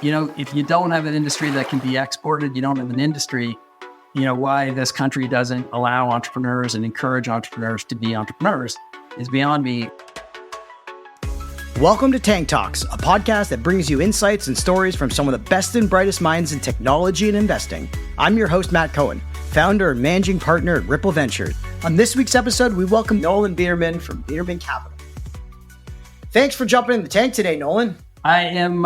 If you don't have an industry that can be exported, you don't have an industry, why this country doesn't allow entrepreneurs and encourage entrepreneurs to be entrepreneurs is beyond me. Welcome to Tank Talks, a podcast that brings you insights and stories from some of the best and brightest minds in technology and investing. I'm your host, Matt Cohen, founder and managing partner at Ripple Ventures. On this week's episode, we welcome Nolan Bederman from Bederman Capital. Thanks for jumping in the tank today, Nolan. I am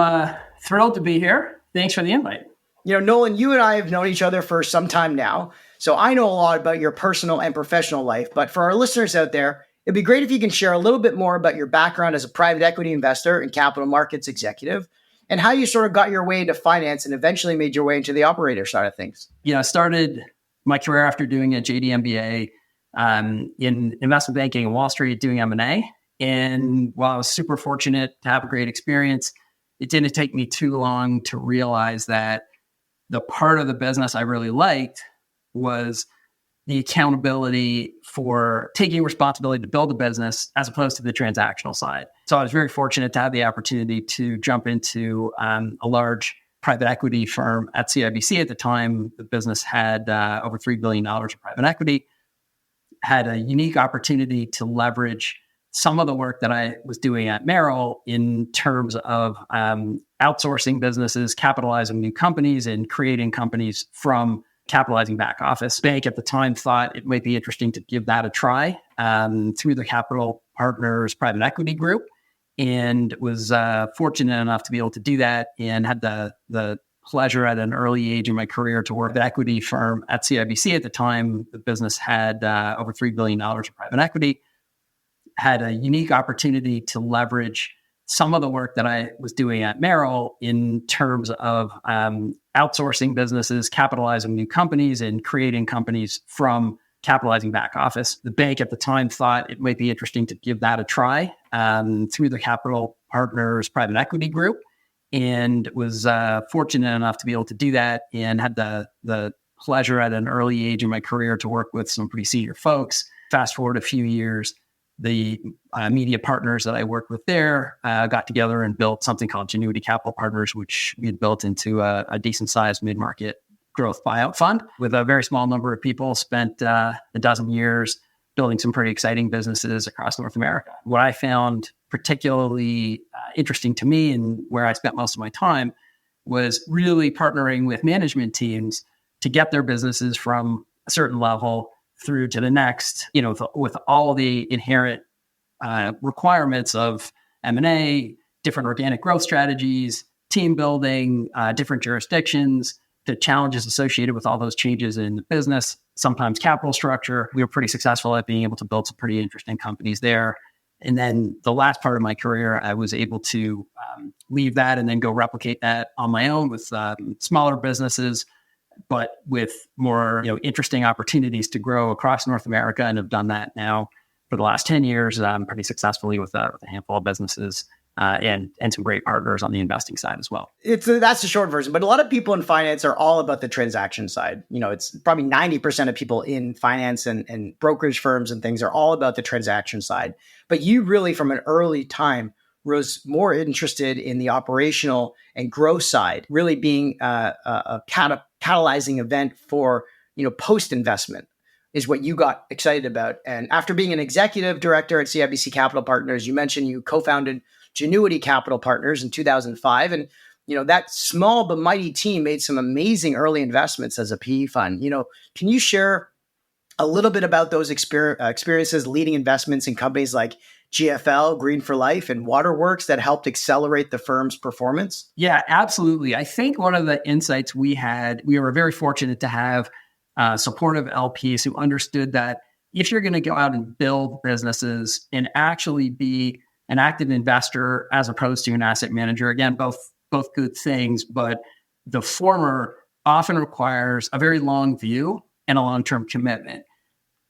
thrilled to be here. Thanks for the invite. Nolan, you and I have known each other for some time now, so I know a lot about your personal and professional life. But for our listeners out there, it'd be great if you can share a little bit more about your background as a private equity investor and capital markets executive, and how you sort of got your way into finance and eventually made your way into the operator side of things. I started my career after doing a JD MBA in investment banking and Wall Street, doing M&A. And while I was super fortunate to have a great experience, it didn't take me too long to realize that the part of the business I really liked was the accountability for taking responsibility to build a business as opposed to the transactional side. So I was very fortunate to have the opportunity to jump into a large private equity firm at CIBC. At the time, the business had over $3 billion of private equity, had a unique opportunity to leverage some of the work that I was doing at Merrill in terms of outsourcing businesses, capitalizing new companies, and creating companies from capitalizing back office. Bank at the time thought it might be interesting to give that a try through the Capital Partners private equity group, and was fortunate enough to be able to do that, and had the pleasure at an early age in my career to work at an equity firm at CIBC. At the time, the business had over $3 billion of private equity, had a unique opportunity to leverage some of the work that I was doing at Merrill in terms of outsourcing businesses, capitalizing new companies, and creating companies from capitalizing back office. The bank at the time thought it might be interesting to give that a try through the Capital Partners private equity group, and was fortunate enough to be able to do that, and had the pleasure at an early age in my career to work with some pretty senior folks. Fast forward a few years, the media partners that I worked with there got together and built something called Genuity Capital Partners, which we had built into a decent-sized mid-market growth buyout fund with a very small number of people. Spent a dozen years building some pretty exciting businesses across North America. What I found particularly interesting to me, and where I spent most of my time, was really partnering with management teams to get their businesses from a certain level through to the next, with all the inherent requirements of M&A, different organic growth strategies, team building, different jurisdictions, the challenges associated with all those changes in the business, sometimes capital structure. We were pretty successful at being able to build some pretty interesting companies there. And then the last part of my career, I was able to leave that and then go replicate that on my own with smaller businesses, but with more interesting opportunities to grow across North America, and have done that now for the last 10 years pretty successfully with a handful of businesses and some great partners on the investing side as well. That's the short version, but a lot of people in finance are all about the transaction side. It's probably 90% of people in finance and brokerage firms and things are all about the transaction side. But you really, from an early time, was more interested in the operational and growth side, really being a catalyzing event for, post-investment is what you got excited about. And after being an executive director at CIBC Capital Partners, you mentioned you co-founded Genuity Capital Partners in 2005. And, that small but mighty team made some amazing early investments as a PE fund. Can you share a little bit about those experiences leading investments in companies like GFL, Green for Life, and Waterworks that helped accelerate the firm's performance? Yeah, absolutely. I think one of the insights we were very fortunate to have supportive LPs who understood that if you're going to go out and build businesses and actually be an active investor as opposed to an asset manager, again, both good things, but the former often requires a very long view and a long-term commitment.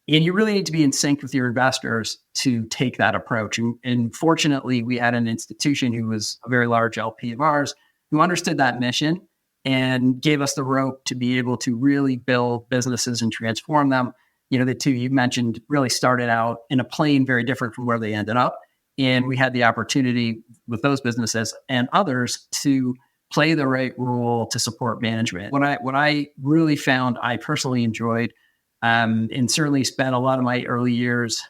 And you really need to be in sync with your investors to take that approach. And fortunately, we had an institution who was a very large LP of ours who understood that mission and gave us the rope to be able to really build businesses and transform them. The two you mentioned really started out in a plane very different from where they ended up. And we had the opportunity with those businesses and others to play the right role to support management. What I really found I personally enjoyed, and certainly spent a lot of my early years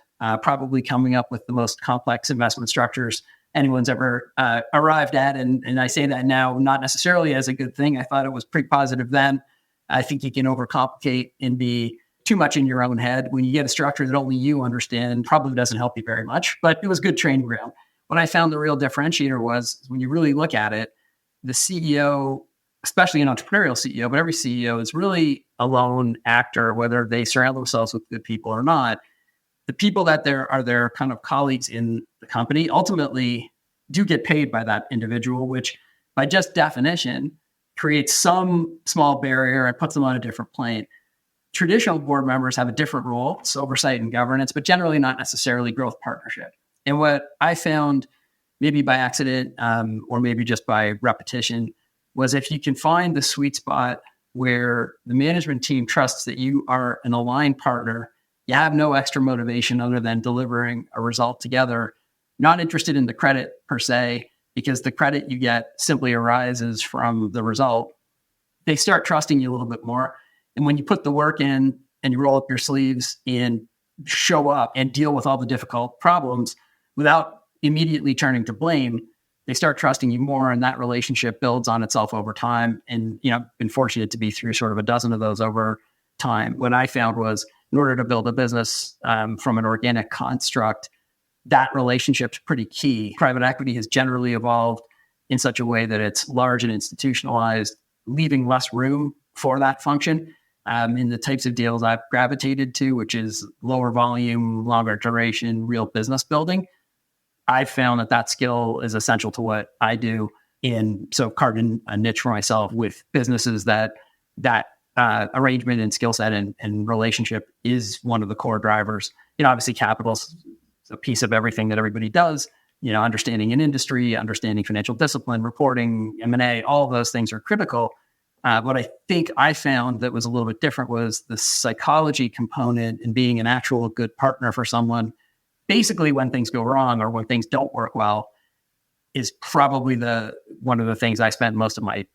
probably coming up with the most complex investment structures anyone's ever arrived at. And I say that now, not necessarily as a good thing. I thought it was pretty positive then. I think you can overcomplicate and be too much in your own head. When you get a structure that only you understand, probably doesn't help you very much, but it was good training ground. What I found the real differentiator was when you really look at it, the CEO, especially an entrepreneurial CEO, but every CEO is really a lone actor, whether they surround themselves with good people or not. The people that are their kind of colleagues in the company ultimately do get paid by that individual, which by just definition creates some small barrier and puts them on a different plane. Traditional board members have a different role, it's oversight and governance, but generally not necessarily growth partnership. And what I found, maybe by accident or maybe just by repetition, was if you can find the sweet spot where the management team trusts that you are an aligned partner, you have no extra motivation other than delivering a result together, not interested in the credit per se, because the credit you get simply arises from the result, they start trusting you a little bit more. And when you put the work in and you roll up your sleeves and show up and deal with all the difficult problems without immediately turning to blame, they start trusting you more, and that relationship builds on itself over time. And, I've been fortunate to be through sort of a dozen of those over time. What I found was in order to build a business from an organic construct, that relationship's pretty key. Private equity has generally evolved in such a way that it's large and institutionalized, leaving less room for that function. In the types of deals I've gravitated to, which is lower volume, longer duration, real business building, I found that skill is essential to what I do. And so carved a niche for myself with businesses that arrangement and skill set and relationship is one of the core drivers. Obviously capital's a piece of everything that everybody does, understanding an industry, understanding financial discipline, reporting, M&A, all of those things are critical. What I think I found that was a little bit different was the psychology component and being an actual good partner for someone. Basically, when things go wrong or when things don't work well, is probably one of the things I spent most of my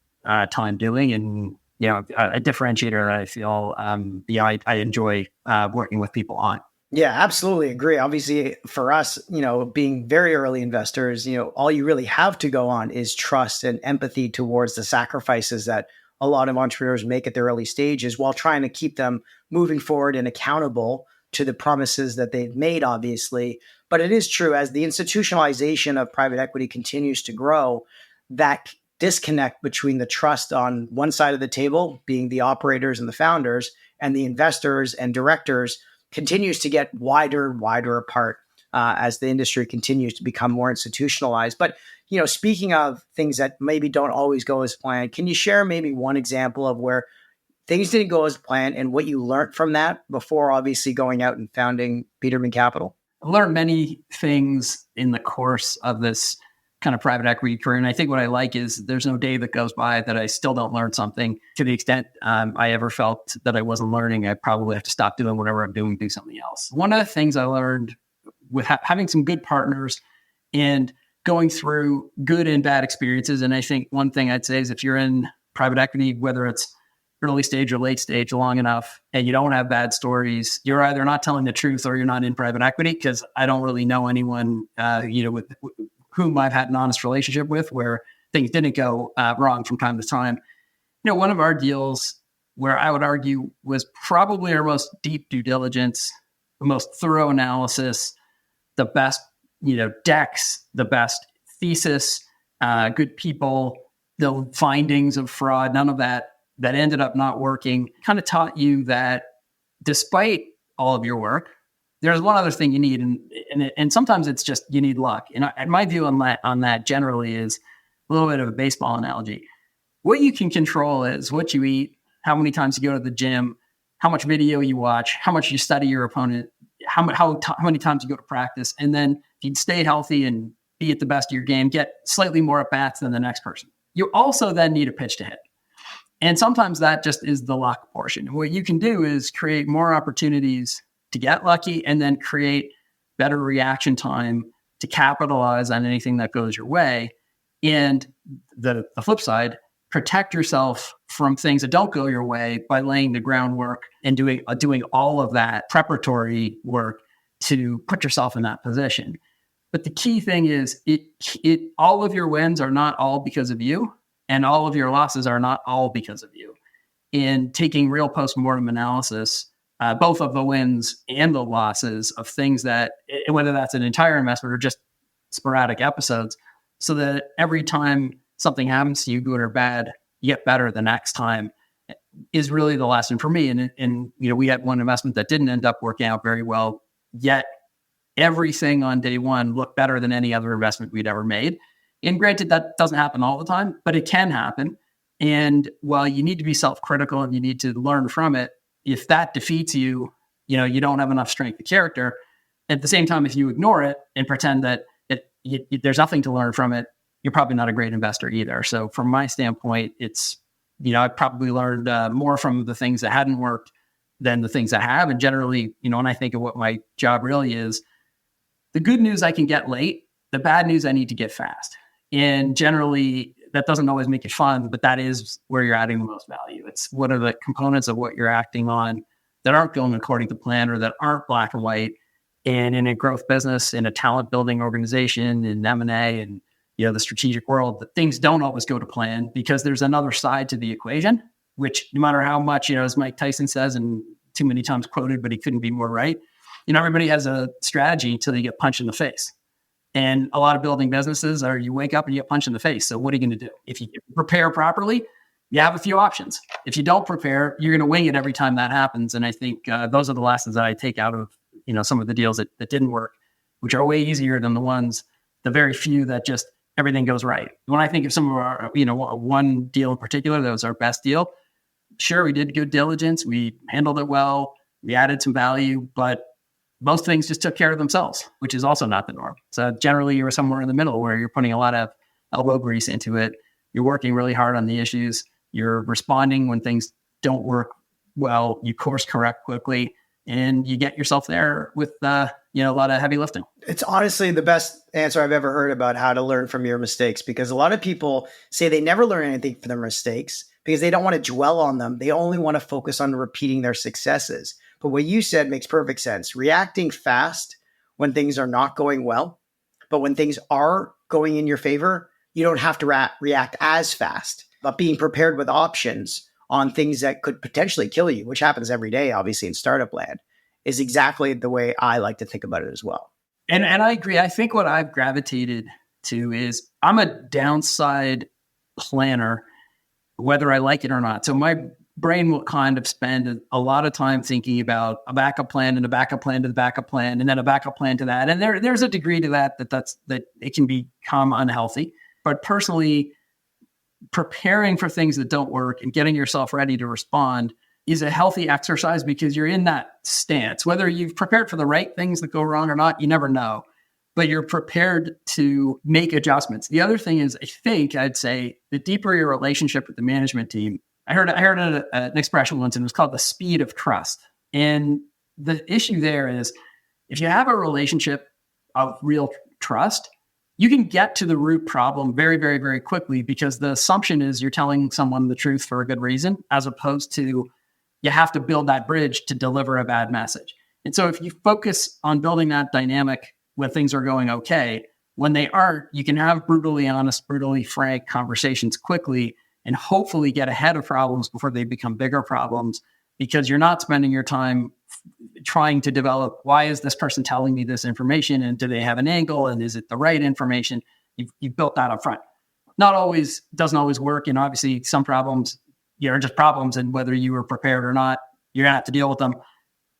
time doing, and a differentiator I feel I enjoy working with people on. Yeah, absolutely agree. Obviously, for us, being very early investors, all you really have to go on is trust and empathy towards the sacrifices that a lot of entrepreneurs make at their early stages while trying to keep them moving forward and accountable to the promises that they've made, obviously. But it is true, as the institutionalization of private equity continues to grow, that disconnect between the trust on one side of the table, being the operators and the founders, and the investors and directors continues to get wider and wider apart as the industry continues to become more institutionalized. But, speaking of things that maybe don't always go as planned, can you share maybe one example of where things didn't go as planned and what you learned from that before obviously going out and founding Bederman Capital? I learned many things in the course of this kind of private equity career. And I think what I like is there's no day that goes by that I still don't learn something. To the extent I ever felt that I wasn't learning, I probably have to stop doing whatever I'm doing, do something else. One of the things I learned with having some good partners and going through good and bad experiences. And I think one thing I'd say is if you're in private equity, whether it's early stage or late stage, long enough, and you don't have bad stories, you're either not telling the truth or you're not in private equity, because I don't really know anyone, with whom I've had an honest relationship with where things didn't go wrong from time to time. One of our deals where I would argue was probably our most deep due diligence, the most thorough analysis, the best, decks, the best thesis, good people, the findings of fraud, none of that ended up not working, kind of taught you that despite all of your work, there's one other thing you need. And sometimes it's just, you need luck. And my view on that generally is a little bit of a baseball analogy. What you can control is what you eat, how many times you go to the gym, how much video you watch, how much you study your opponent, how many times you go to practice. And then if you stay healthy and be at the best of your game, get slightly more at bats than the next person. You also then need a pitch to hit. And sometimes that just is the luck portion. What you can do is create more opportunities to get lucky and then create better reaction time to capitalize on anything that goes your way. And the flip side, protect yourself from things that don't go your way by laying the groundwork and doing all of that preparatory work to put yourself in that position. But the key thing is all of your wins are not all because of you, and all of your losses are not all because of you. In taking real postmortem analysis, both of the wins and the losses of things that, whether that's an entire investment or just sporadic episodes, so that every time something happens to you, good or bad, you get better the next time, is really the lesson for me. And we had one investment that didn't end up working out very well, yet everything on day one looked better than any other investment we'd ever made. And granted, that doesn't happen all the time, but it can happen. And while you need to be self-critical and you need to learn from it, if that defeats you, you don't have enough strength of character. At the same time, if you ignore it and pretend that there's nothing to learn from it, you're probably not a great investor either. So from my standpoint, it's, I probably learned more from the things that hadn't worked than the things that have. And generally, when I think of what my job really is, the good news I can get late, the bad news I need to get fast. And generally, that doesn't always make it fun, but that is where you're adding the most value. It's what are the components of what you're acting on that aren't going according to plan or that aren't black and white. And in a growth business, in a talent building organization, in M&A and the strategic world, that things don't always go to plan because there's another side to the equation, which no matter how much, as Mike Tyson says, and too many times quoted, but he couldn't be more right. Everybody has a strategy until you get punched in the face. And a lot of building businesses are you wake up and you get punched in the face. So what are you going to do? If you prepare properly, you have a few options. If you don't prepare, you're going to wing it every time that happens. And I think those are the lessons that I take out of some of the deals that didn't work, which are way easier than the very few that just everything goes right. When I think of some of our, one deal in particular, that was our best deal. Sure, we did good diligence. We handled it well. We added some value, but most things just took care of themselves, which is also not the norm. So generally you're somewhere in the middle where you're putting a lot of elbow grease into it. You're working really hard on the issues. You're responding when things don't work well. You course correct quickly and you get yourself there with, a lot of heavy lifting. It's honestly the best answer I've ever heard about how to learn from your mistakes, because a lot of people say they never learn anything from their mistakes because they don't want to dwell on them. They only want to focus on repeating their successes. But what you said makes perfect sense. Reacting fast when things are not going well, but when things are going in your favor, you don't have to react as fast. But being prepared with options on things that could potentially kill you, which happens every day, obviously in startup land, is exactly the way I like to think about it as well. And I agree. I think what I've gravitated to is I'm a downside planner, whether I like it or not. So my brain will kind of spend a lot of time thinking about a backup plan and a backup plan to the backup plan and then a backup plan to that. And there's a degree to that it can become unhealthy. But personally, preparing for things that don't work and getting yourself ready to respond is a healthy exercise because you're in that stance. Whether you've prepared for the right things that go wrong or not, you never know. But you're prepared to make adjustments. The other thing is, I'd say the deeper your relationship with the management team. I heard an expression once, and it was called the speed of trust. And the issue there is, if you have a relationship of real trust, you can get to the root problem very, very, very quickly because the assumption is you're telling someone the truth for a good reason, as opposed to you have to build that bridge to deliver a bad message. And so if you focus on building that dynamic when things are going okay, when they aren't, you can have brutally honest, brutally frank conversations quickly and hopefully get ahead of problems before they become bigger problems, because you're not spending your time trying to develop, why is this person telling me this information? And do they have an angle? And is it the right information? You've built that up front. Doesn't always work. And obviously some problems, are just problems. And whether you were prepared or not, you're gonna have to deal with them.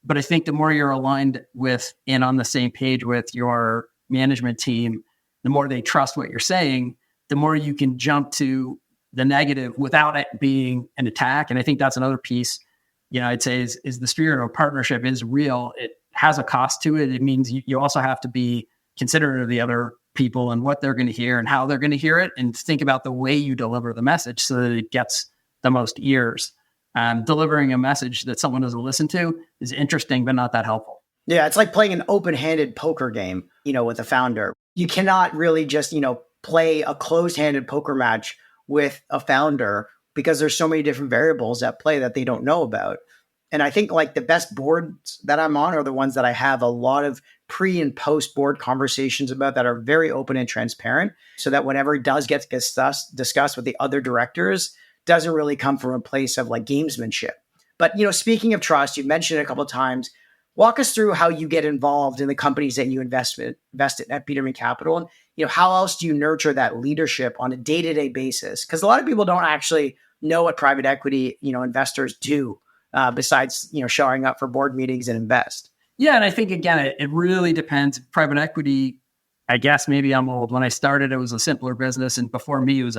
But I think the more you're aligned with and on the same page with your management team, the more they trust what you're saying, the more you can jump to the negative without it being an attack. And I think that's another piece, I'd say is the spirit of partnership is real. It has a cost to it. It means you also have to be considerate of the other people and what they're going to hear and how they're going to hear it, and think about the way you deliver the message so that it gets the most ears. Delivering a message that someone doesn't listen to is interesting, but not that helpful. Yeah, it's like playing an open-handed poker game, with a founder. You cannot really just, play a closed-handed poker match with a founder because there's so many different variables at play that they don't know about. And I think like the best boards that I'm on are the ones that I have a lot of pre and post board conversations about that are very open and transparent, so that whenever it does get discussed with the other directors, doesn't really come from a place of like gamesmanship. But, speaking of trust, you've mentioned it a couple of times. Walk us through how you get involved in the companies that you invested at Bederman Capital. And, how else do you nurture that leadership on a day-to-day basis? Because a lot of people don't actually know what private equity, investors do besides, showing up for board meetings and invest. Yeah. And I think, again, it really depends. Private equity, I guess maybe I'm old. When I started, it was a simpler business. And before me, it was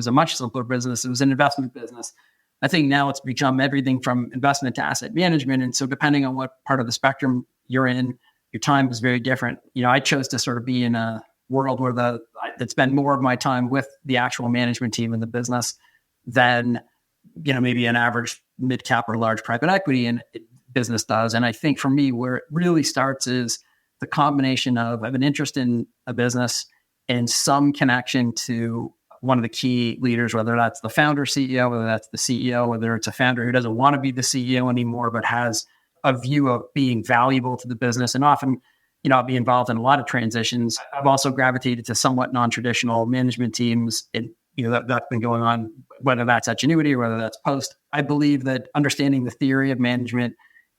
a much simpler business. It was an investment business. I think now it's become everything from investment to asset management. And so depending on what part of the spectrum you're in, your time is very different. I chose to sort of be in a world where that spend more of my time with the actual management team in the business than, maybe an average mid-cap or large private equity business does. And I think for me, where it really starts is the combination of I have an interest in a business and some connection to one of the key leaders, whether that's the founder CEO, whether that's the CEO, whether it's a founder who doesn't want to be the CEO anymore, but has a view of being valuable to the business. And often, I'll be involved in a lot of transitions. I've also gravitated to somewhat non-traditional management teams. And, that's been going on, whether that's at Genuity or whether that's post. I believe that understanding the theory of management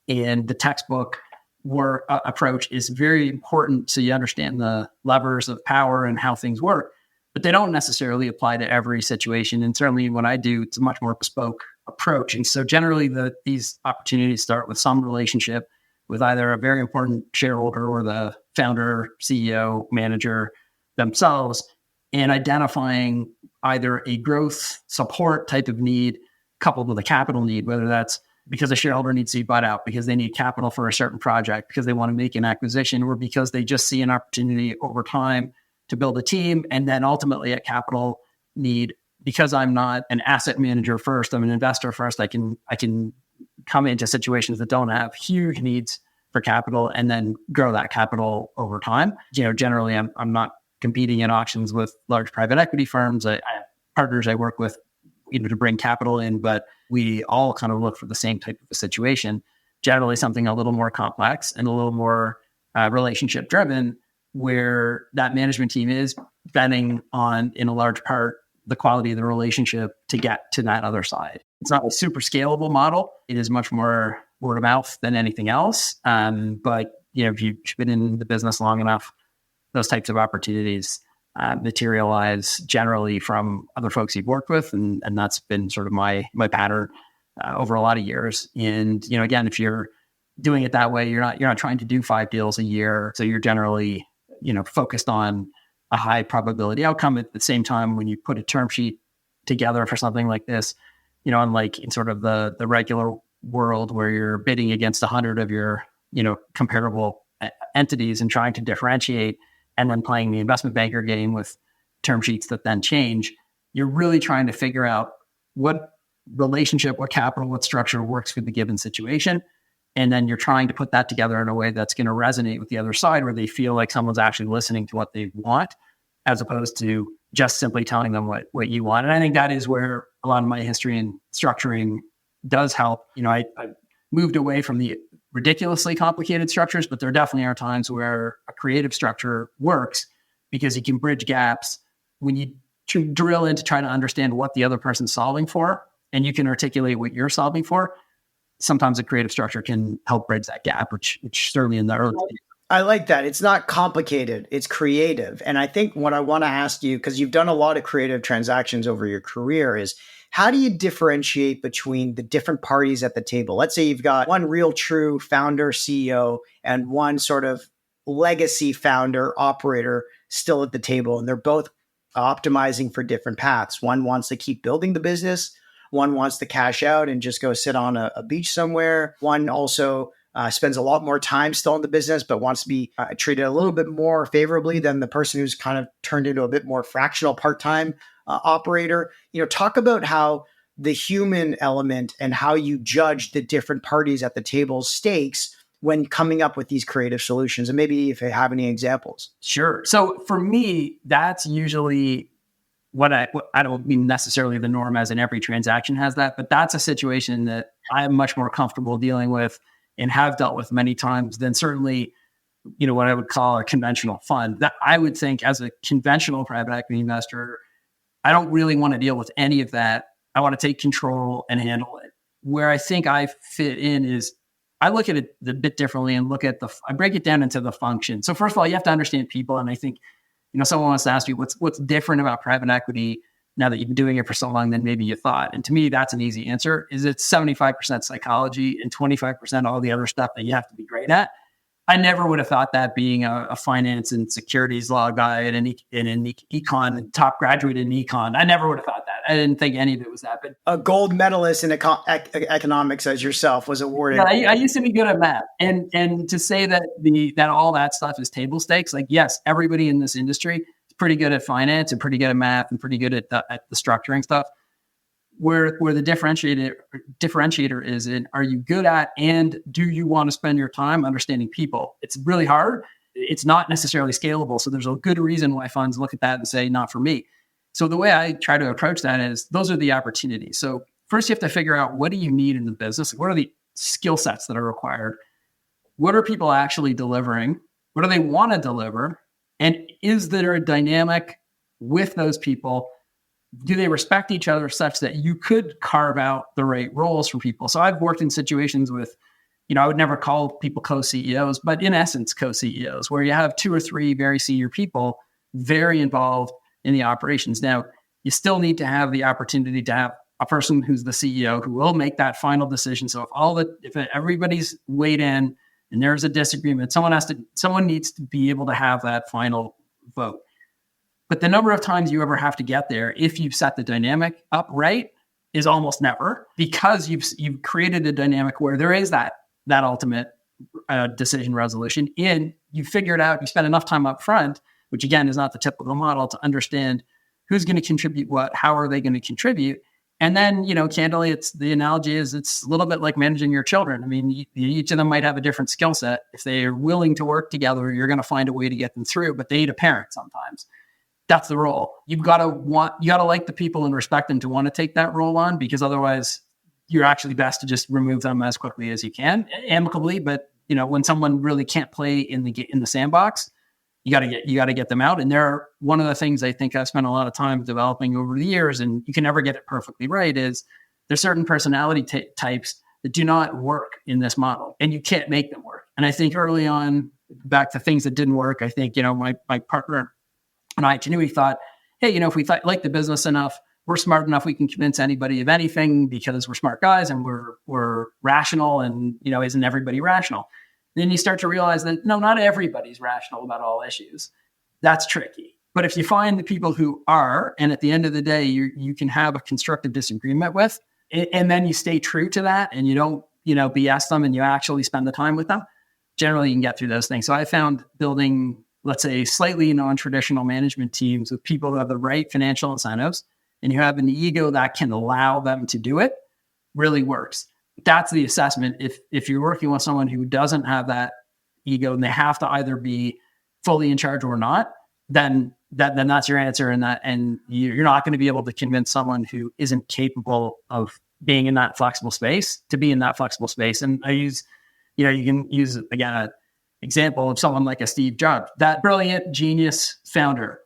and the textbook work approach is very important, so you understand the levers of power and how things work. But they don't necessarily apply to every situation. And certainly when I do, it's a much more bespoke approach. And so generally these opportunities start with some relationship with either a very important shareholder or the founder, CEO, manager themselves, and identifying either a growth support type of need coupled with a capital need, whether that's because a shareholder needs to be bought out, because they need capital for a certain project, because they want to make an acquisition, or because they just see an opportunity over time to build a team, and then ultimately a capital need. Because I'm not an asset manager first, I'm an investor first. I can come into situations that don't have huge needs for capital and then grow that capital over time. Generally, I'm not competing in auctions with large private equity firms. I have partners I work with, to bring capital in, but we all kind of look for the same type of a situation. Generally, something a little more complex and a little more relationship driven, where that management team is betting on, in a large part, the quality of the relationship to get to that other side. It's not a super scalable model. It is much more word of mouth than anything else. But if you've been in the business long enough, those types of opportunities materialize generally from other folks you've worked with. And that's been sort of my pattern over a lot of years. And, again, if you're doing it that way, you're not trying to do 5 deals a year. So you're generally, focused on a high probability outcome. At the same time, when you put a term sheet together for something like this, unlike in sort of the regular world where you're bidding against 100 of your, comparable entities and trying to differentiate, and then playing the investment banker game with term sheets that then change, you're really trying to figure out what relationship, what capital, what structure works for the given situation. And then you're trying to put that together in a way that's going to resonate with the other side, where they feel like someone's actually listening to what they want, as opposed to just simply telling them what you want. And I think that is where a lot of my history in structuring does help. I moved away from the ridiculously complicated structures, but there definitely are times where a creative structure works because you can bridge gaps when you drill in to try to understand what the other person's solving for, and you can articulate what you're solving for. Sometimes a creative structure can help bridge that gap, which certainly in the early days. I like that. It's not complicated. It's creative. And I think what I want to ask you, because you've done a lot of creative transactions over your career, is how do you differentiate between the different parties at the table? Let's say you've got one real true founder, CEO, and one sort of legacy founder, operator still at the table. And they're both optimizing for different paths. One wants to keep building the business. One wants to cash out and just go sit on a beach somewhere. One also spends a lot more time still in the business, but wants to be treated a little bit more favorably than the person who's kind of turned into a bit more fractional part-time operator. Talk about how the human element and how you judge the different parties at the table's stakes when coming up with these creative solutions? And maybe if you have any examples. Sure. So for me, that's usually what I don't mean necessarily the norm as in every transaction has that, but that's a situation that I'm much more comfortable dealing with and have dealt with many times than certainly, what I would call a conventional fund. That I would think as a conventional private equity investor, I don't really want to deal with any of that. I want to take control and handle it. Where I think I fit in is I look at it a bit differently and I break it down into the function. So first of all, you have to understand people. And I think, someone wants to ask you what's different about private equity now that you've been doing it for so long than maybe you thought. And to me, that's an easy answer. Is it's 75% psychology and 25% all the other stuff that you have to be great at. I never would have thought that being a finance and securities law guy and an econ, top graduate in econ. I never would have thought that. I didn't think any of it was that. But a gold medalist in economics as yourself was awarded. Yeah, I used to be good at math. And to say that that all that stuff is table stakes, like, yes, everybody in this industry is pretty good at finance and pretty good at math and pretty good at the structuring stuff. Where the differentiator is in, are you good at and do you want to spend your time understanding people? It's really hard. It's not necessarily scalable. So there's a good reason why funds look at that and say, not for me. So the way I try to approach that is those are the opportunities. So first you have to figure out, what do you need in the business? What are the skill sets that are required? What are people actually delivering? What do they want to deliver? And is there a dynamic with those people? Do they respect each other such that you could carve out the right roles for people? So I've worked in situations with, I would never call people co-CEOs, but in essence, co-CEOs, where you have 2 or 3 very senior people very involved in the operations. Now, you still need to have the opportunity to have a person who's the CEO who will make that final decision. So if everybody's weighed in and there's a disagreement, someone needs to be able to have that final vote. But the number of times you ever have to get there, if you've set the dynamic up right, is almost never, because you've created a dynamic where there is that ultimate decision resolution, and you figure it out. You spend enough time up front, which again is not the typical model, to understand who's going to contribute what, how are they going to contribute, and then candidly, the analogy is it's a little bit like managing your children. I mean, each of them might have a different skill set. If they are willing to work together, you're going to find a way to get them through. But they need a parent sometimes. That's the role. You got to like the people and respect them to want to take that role on, because otherwise you're actually best to just remove them as quickly as you can, amicably. But when someone really can't play in the sandbox, you got to get them out. And one of the things I think I've spent a lot of time developing over the years, and you can never get it perfectly right, is there's certain personality types that do not work in this model, and you can't make them work. And I think early on, back to things that didn't work, I think my partner and I, Genuity, thought, hey, if we like the business enough, we're smart enough, we can convince anybody of anything because we're smart guys and we're rational, and isn't everybody rational? And then you start to realize that no, not everybody's rational about all issues. That's tricky. But if you find the people who are, and at the end of the day, you can have a constructive disagreement with, and then you stay true to that, and you don't BS them, and you actually spend the time with them, generally you can get through those things. So I found building, let's say, slightly non-traditional management teams with people who have the right financial incentives and you have an ego that can allow them to do it, really works. That's the assessment. If you're working with someone who doesn't have that ego and they have to either be fully in charge or not, then that's your answer. And you're not going to be able to convince someone who isn't capable of being in that flexible space to be in that flexible space. And I use, you can use again an example of someone like a Steve Jobs, that brilliant genius founder.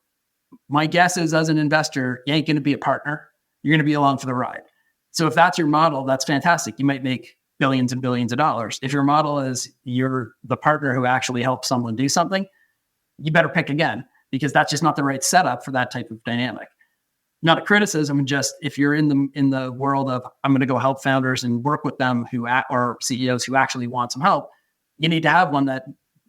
My guess is, as an investor, you ain't going to be a partner. You're going to be along for the ride. So if that's your model, that's fantastic. You might make billions and billions of dollars. If your model is you're the partner who actually helps someone do something, you better pick again, because that's just not the right setup for that type of dynamic. Not a criticism, just if you're in the world of I'm going to go help founders and work with them or CEOs who actually want some help, you need to have one that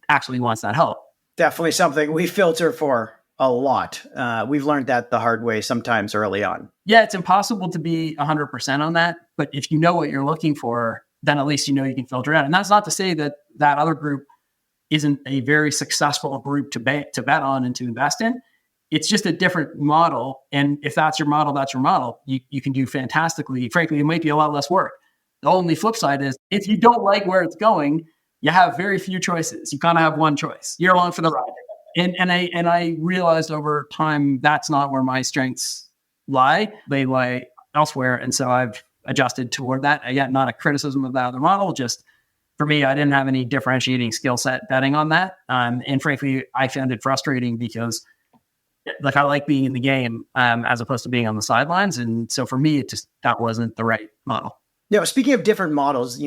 actually wants that help. Definitely something we filter for a lot. We've learned that the hard way sometimes early on. Yeah, it's impossible to be 100% on that. But if you know what you're looking for, then at least you can filter out. And that's not to say that other group isn't a very successful group to bet on and to invest in. It's just a different model. And if that's your model, that's your model. You can do fantastically. Frankly, it might be a lot less work. The only flip side is if you don't like where it's going, you have very few choices. You kind of have one choice. You're along for the ride. And I realized over time that's not where my strengths lie. They lie elsewhere. And so I've adjusted toward that. Again, not a criticism of the other model, just for me, I didn't have any differentiating skill set betting on that. And frankly, I found it frustrating because like I like being in the game as opposed to being on the sidelines. And so for me, that wasn't the right model. Speaking of different models,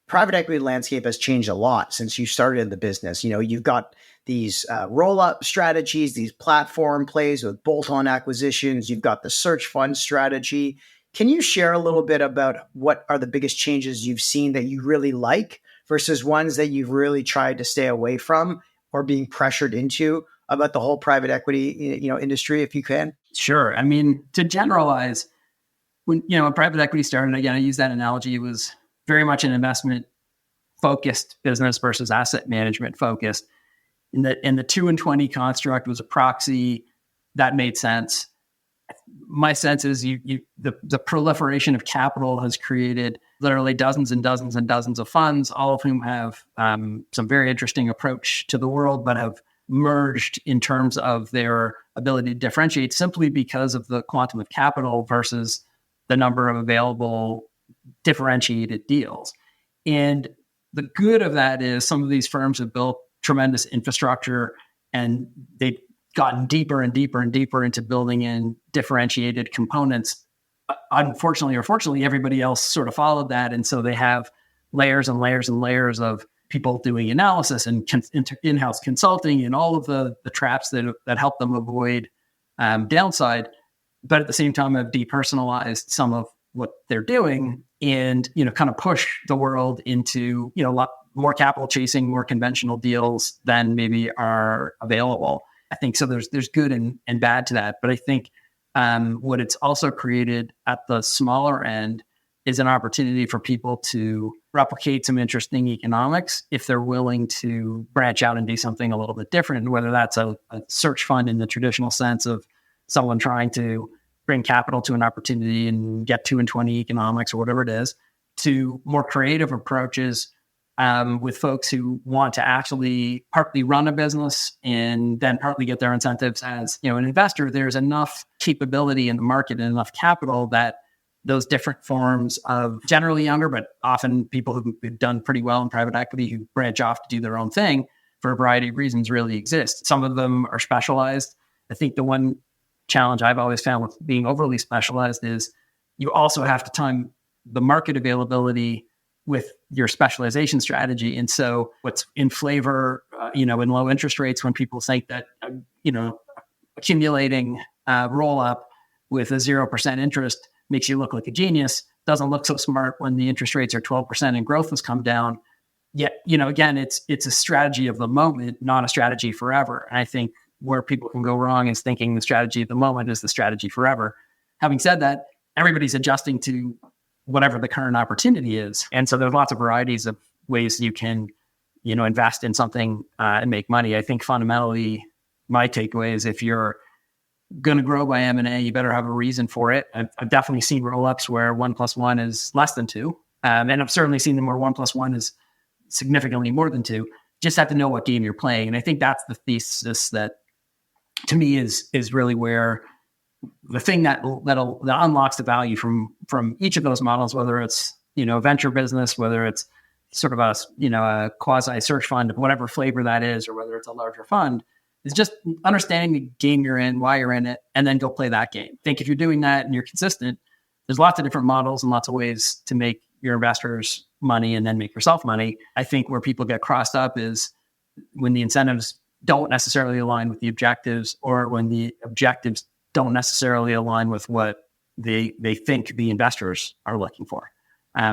private equity landscape has changed a lot since you started in the business. You've got these roll-up strategies, these platform plays with bolt-on acquisitions. You've got the search fund strategy. Can you share a little bit about what are the biggest changes you've seen that you really like versus ones that you've really tried to stay away from or being pressured into about the whole private equity, industry, if you can? Sure. I mean, to generalize, when private equity started, again, I use that analogy, it was very much an investment focused business versus asset management focused. In the 2 and 20 construct was a proxy that made sense. My sense is the proliferation of capital has created literally dozens and dozens and dozens of funds, all of whom have some very interesting approach to the world, but have merged in terms of their ability to differentiate simply because of the quantum of capital versus the number of available differentiated deals. And the good of that is some of these firms have built tremendous infrastructure and they've gotten deeper and deeper and deeper into building in differentiated components. Unfortunately or fortunately, everybody else sort of followed that. And so they have layers and layers and layers of people doing analysis and in-house consulting and all of the traps that help them avoid downside. But at the same time, have depersonalized some of what they're doing and, kind of push the world into, a lot more capital chasing, more conventional deals than maybe are available. I think so. There's good and bad to that. But I think what it's also created at the smaller end is an opportunity for people to replicate some interesting economics if they're willing to branch out and do something a little bit different, whether that's a search fund in the traditional sense of someone trying to bring capital to an opportunity and get 2 and 20 economics or whatever it is, to more creative approaches with folks who want to actually partly run a business and then partly get their incentives as an investor. There's enough capability in the market and enough capital that those different forms of generally younger, but often people who've done pretty well in private equity who branch off to do their own thing for a variety of reasons really exist. Some of them are specialized. I think the one challenge I've always found with being overly specialized is you also have to time the market availability with your specialization strategy. And so what's in flavor, in low interest rates, when people think that, accumulating roll up with a 0% interest makes you look like a genius, doesn't look so smart when the interest rates are 12% and growth has come down. Yet, again, it's a strategy of the moment, not a strategy forever. And I think where people can go wrong is thinking the strategy of the moment is the strategy forever. Having said that, everybody's adjusting to whatever the current opportunity is. And so there's lots of varieties of ways you can, invest in something and make money. I think fundamentally, my takeaway is if you're going to grow by M&A, you better have a reason for it. I've definitely seen roll-ups where 1 + 1 is less than 2. And I've certainly seen them where 1 + 1 is significantly more than 2. Just have to know what game you're playing. And I think that's the thesis that, to me, is really where the thing that unlocks the value from each of those models, whether it's, a venture business, whether it's sort of a quasi search fund of whatever flavor that is, or whether it's a larger fund, is just understanding the game you're in, why you're in it, and then go play that game. I think if you're doing that and you're consistent, there's lots of different models and lots of ways to make your investors money and then make yourself money. I think where people get crossed up is when the incentives don't necessarily align with the objectives, or when the objectives don't necessarily align with what they think the investors are looking for.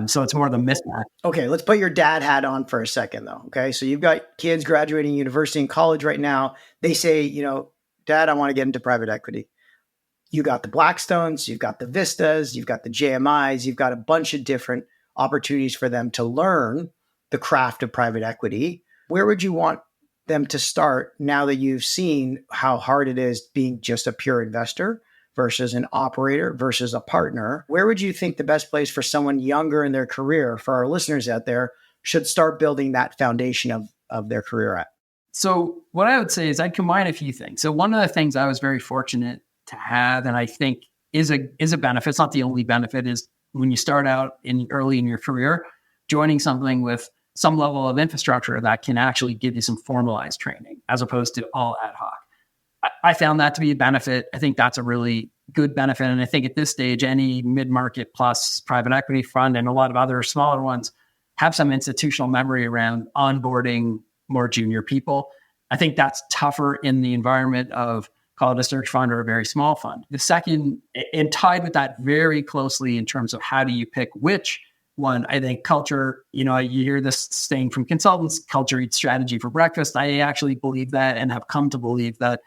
So it's more the mismatch. Okay, let's put your dad hat on for a second, though. Okay, so you've got kids graduating university and college right now. They say, Dad, I want to get into private equity. You got the Blackstones, you've got the Vistas, you've got the JMIs, you've got a bunch of different opportunities for them to learn the craft of private equity. Where would you want them to start now that you've seen how hard it is being just a pure investor versus an operator versus a partner? Where would you think the best place for someone younger in their career, for our listeners out there, should start building that foundation of their career at? So what I would say is I'd combine a few things. So one of the things I was very fortunate to have, and I think is a benefit, it's not the only benefit, is when you start out early in your career, joining something with some level of infrastructure that can actually give you some formalized training as opposed to all ad hoc. I found that to be a benefit. I think that's a really good benefit. And I think at this stage, any mid-market plus private equity fund and a lot of other smaller ones have some institutional memory around onboarding more junior people. I think that's tougher in the environment of, call it a search fund or a very small fund. The second, and tied with that very closely in terms of how do you pick which one, I think culture, you hear this saying from consultants, culture eats strategy for breakfast. I actually believe that and have come to believe that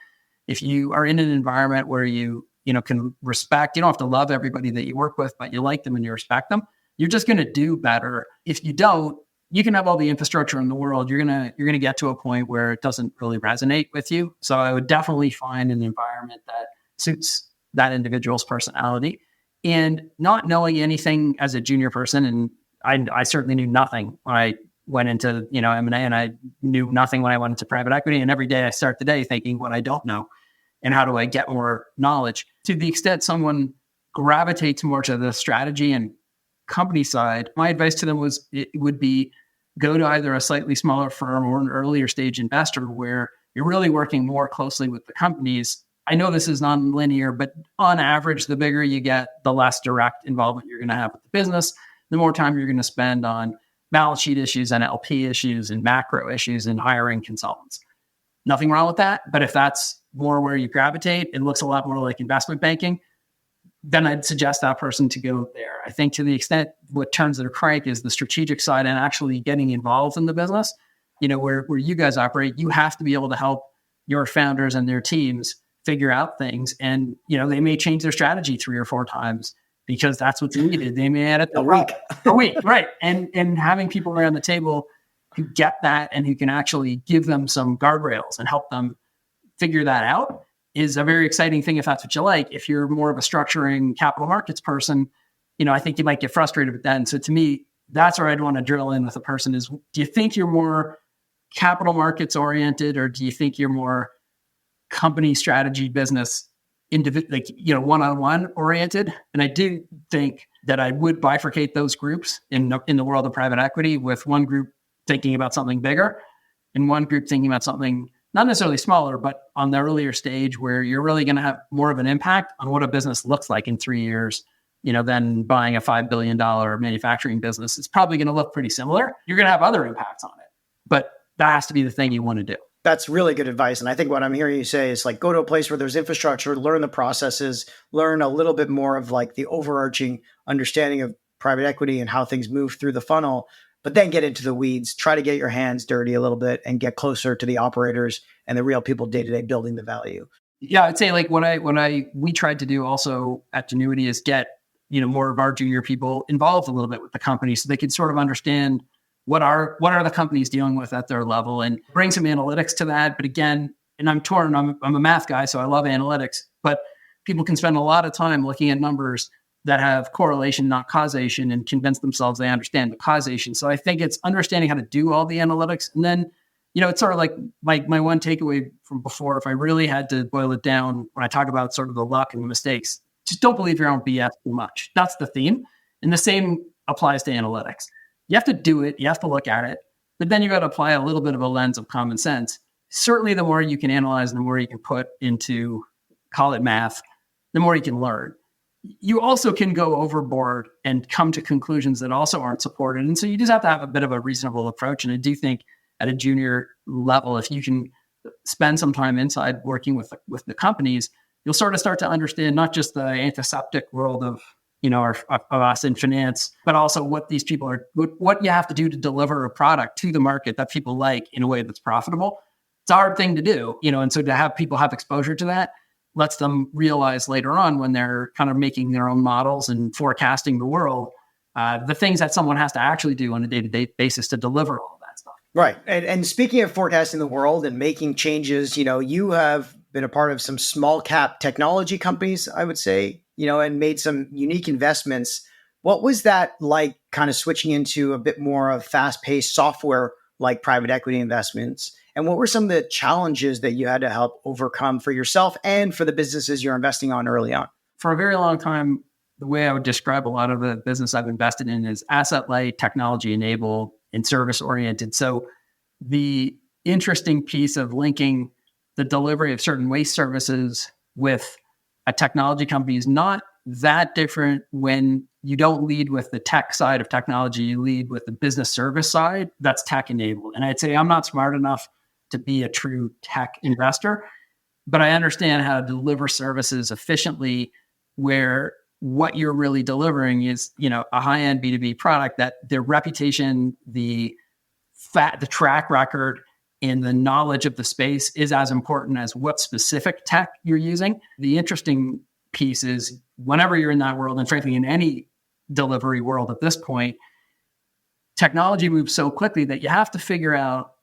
if you are in an environment where you can respect, you don't have to love everybody that you work with, but you like them and you respect them, you're just going to do better. If you don't, you can have all the infrastructure in the world. You're gonna get to a point where it doesn't really resonate with you. So I would definitely find an environment that suits that individual's personality. And not knowing anything as a junior person, and I certainly knew nothing when I went into M&A, and I knew nothing when I went into private equity. And every day I start the day thinking what I don't know and how do I get more knowledge. To the extent someone gravitates more to the strategy and company side, my advice to them would be go to either a slightly smaller firm or an earlier stage investor where you're really working more closely with the companies. I know this is non-linear, but on average, the bigger you get, the less direct involvement you're going to have with the business, the more time you're going to spend on balance sheet issues and LP issues and macro issues and hiring consultants. Nothing wrong with that. But if that's more where you gravitate, it looks a lot more like investment banking, then I'd suggest that person to go there. I think to the extent what turns their crank is the strategic side and actually getting involved in the business, where you guys operate, you have to be able to help your founders and their teams figure out things. And, they may change their strategy 3 or 4 times because that's what's needed. They may add it a week, right. And having people around the table who get that and who can actually give them some guardrails and help them figure that out is a very exciting thing if that's what you like. If you're more of a structuring capital markets person, I think you might get frustrated with that. And so to me, that's where I'd want to drill in with a person is, do you think you're more capital markets oriented, or do you think you're more company strategy business one-on-one oriented? And I do think that I would bifurcate those groups in the world of private equity, with one group thinking about something bigger and one group thinking about something not necessarily smaller, but on the earlier stage where you're really going to have more of an impact on what a business looks like in 3 years, than buying a $5 billion manufacturing business. It's probably going to look pretty similar. You're going to have other impacts on it, but that has to be the thing you want to do. That's really good advice. And I think what I'm hearing you say is go to a place where there's infrastructure, learn the processes, learn a little bit more of the overarching understanding of private equity and how things move through the funnel, but then get into the weeds, try to get your hands dirty a little bit and get closer to the operators and the real people day-to-day building the value. Yeah, I'd say we tried to do also at Genuity is get, more of our junior people involved a little bit with the company so they could sort of understand what are the companies dealing with at their level and bring some analytics to that. But again, and I'm torn, I'm a math guy, so I love analytics, but people can spend a lot of time looking at numbers that have correlation, not causation, and convince themselves they understand the causation. So I think it's understanding how to do all the analytics. And then, it's sort of like my one takeaway from before, if I really had to boil it down, when I talk about sort of the luck and the mistakes, just don't believe your own BS too much. That's the theme. And the same applies to analytics. You have to do it. You have to look at it. But then you got to apply a little bit of a lens of common sense. Certainly, the more you can analyze, the more you can put into, call it math, the more you can learn. You also can go overboard and come to conclusions that also aren't supported. And so you just have to have a bit of a reasonable approach. And I do think at a junior level, if you can spend some time inside working with the companies, you'll sort of start to understand not just the antiseptic world of of us in finance, but also what these people are, what you have to do to deliver a product to the market that people like in a way that's profitable. It's a hard thing to do, and so to have people have exposure to that lets them realize later on when they're kind of making their own models and forecasting the world, the things that someone has to actually do on a day-to-day basis to deliver all that stuff. Right. And speaking of forecasting the world and making changes, you have been a part of some small cap technology companies, I would say, and made some unique investments. What was that like kind of switching into a bit more of fast-paced software like private equity investments. And what were some of the challenges that you had to help overcome for yourself and for the businesses you're investing on early on? For a very long time, the way I would describe a lot of the business I've invested in is asset light, technology enabled, and service oriented. So the interesting piece of linking the delivery of certain waste services with a technology company is not that different when you don't lead with the tech side of technology, you lead with the business service side that's tech enabled. And I'd say I'm not smart enough to be a true tech investor, but I understand how to deliver services efficiently where what you're really delivering is, a high-end B2B product that their reputation, the track record, and the knowledge of the space is as important as what specific tech you're using. The interesting piece is whenever you're in that world, and frankly, in any delivery world at this point, technology moves so quickly that you have to figure out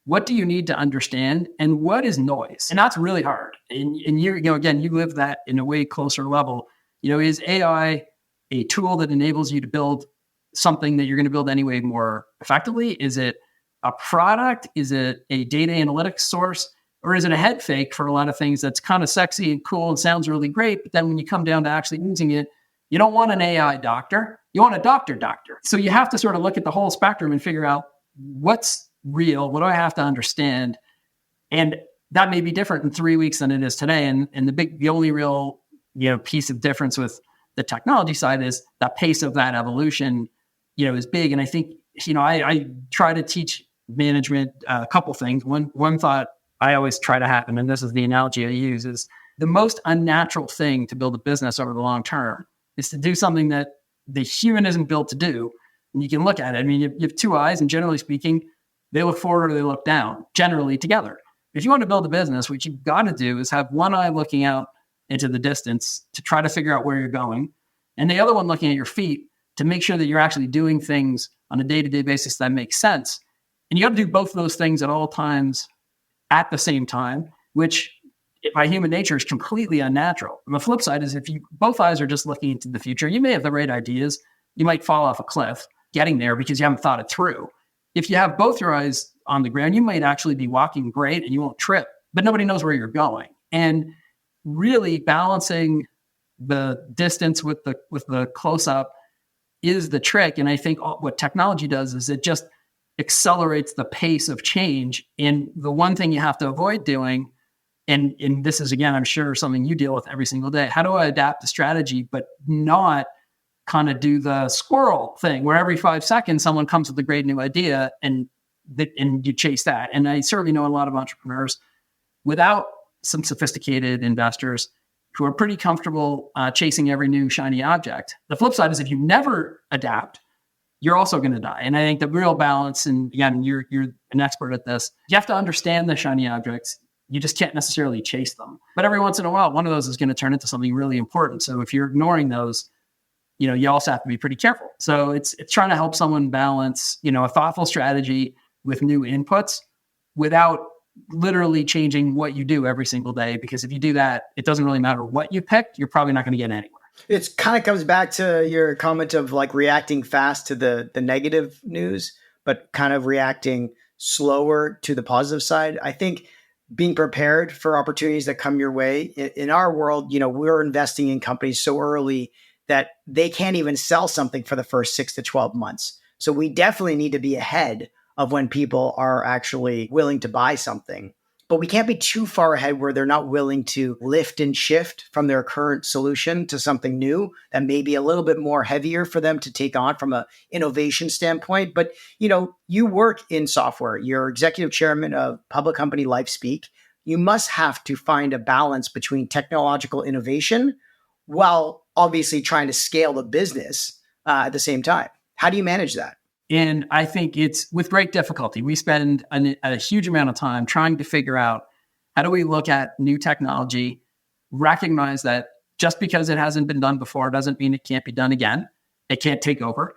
what do you need to understand and what is noise. And that's really hard. And again, you live that in a way closer level. Is AI a tool that enables you to build something that you're going to build anyway more effectively? Is it a product? Is it a data analytics source? Or is it a head fake for a lot of things that's kind of sexy and cool and sounds really great? But then when you come down to actually using it, you don't want an AI doctor. You want a doctor. So you have to sort of look at the whole spectrum and figure out what's real, what do I have to understand? And that may be different in 3 weeks than it is today. And the only real piece of difference with the technology side is that pace of that evolution, is big. And I think, I try to teach management a couple things. One thought I always try to happen, and this is the analogy I use, is the most unnatural thing to build a business over the long term is to do something that the human isn't built to do. And you can look at it. I mean, you have two eyes, and generally speaking, they look forward or they look down, generally together. If you want to build a business, what you've got to do is have one eye looking out into the distance to try to figure out where you're going, and the other one looking at your feet to make sure that you're actually doing things on a day-to-day basis that makes sense. And you got to do both of those things at all times at the same time, which by human nature is completely unnatural. And the flip side is if both eyes are just looking into the future, you may have the right ideas. You might fall off a cliff getting there because you haven't thought it through. If you have both your eyes on the ground, you might actually be walking great and you won't trip, but nobody knows where you're going. And really balancing the distance with the close-up is the trick. And I think what technology does is it just accelerates the pace of change. And the one thing you have to avoid doing, and this is, again, I'm sure something you deal with every single day, how do I adapt the strategy, but not kind of do the squirrel thing where every 5 seconds someone comes with a great new idea and you chase that. And I certainly know a lot of entrepreneurs without some sophisticated investors who are pretty comfortable chasing every new shiny object. The flip side is if you never adapt, you're also going to die. And I think the real balance, and again, you're an expert at this, you have to understand the shiny objects. You just can't necessarily chase them. But every once in a while, one of those is going to turn into something really important. So if you're ignoring those, you also have to be pretty careful. So it's trying to help someone balance, a thoughtful strategy with new inputs without literally changing what you do every single day. Because if you do that, it doesn't really matter what you picked. You're probably not going to get anywhere. It kind of comes back to your comment of like reacting fast to the negative news, but kind of reacting slower to the positive side. I think being prepared for opportunities that come your way. In our world, we're investing in companies so early that they can't even sell something for the first 6 to 12 months. So we definitely need to be ahead of when people are actually willing to buy something. But we can't be too far ahead where they're not willing to lift and shift from their current solution to something new that may be a little bit more heavier for them to take on from an innovation standpoint. But, you work in software. You're executive chairman of public company Lifespeak. You must have to find a balance between technological innovation while obviously trying to scale the business at the same time. How do you manage that? And I think it's with great difficulty. We spend a huge amount of time trying to figure out how do we look at new technology, recognize that just because it hasn't been done before doesn't mean it can't be done again. It can't take over,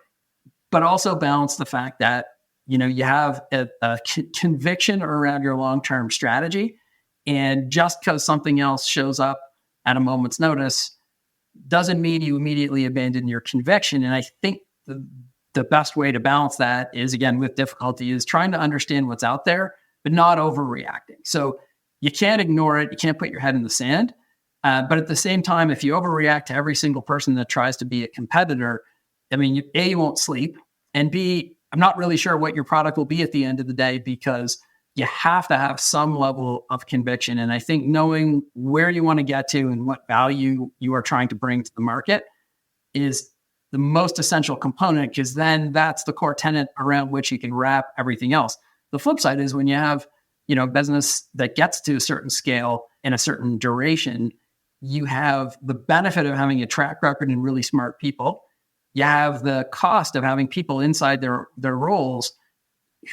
but also balance the fact that, you have a conviction around your long-term strategy. And just because something else shows up at a moment's notice doesn't mean you immediately abandon your conviction. And I think the best way to balance that is, again, with difficulty, is trying to understand what's out there, but not overreacting. So you can't ignore it. You can't put your head in the sand. But at the same time, if you overreact to every single person that tries to be a competitor, I mean, A, you won't sleep, and B, I'm not really sure what your product will be at the end of the day, because you have to have some level of conviction. And I think knowing where you want to get to and what value you are trying to bring to the market is the most essential component, because then that's the core tenet around which you can wrap everything else. The flip side is when you have, business that gets to a certain scale in a certain duration, you have the benefit of having a track record and really smart people. You have the cost of having people inside their roles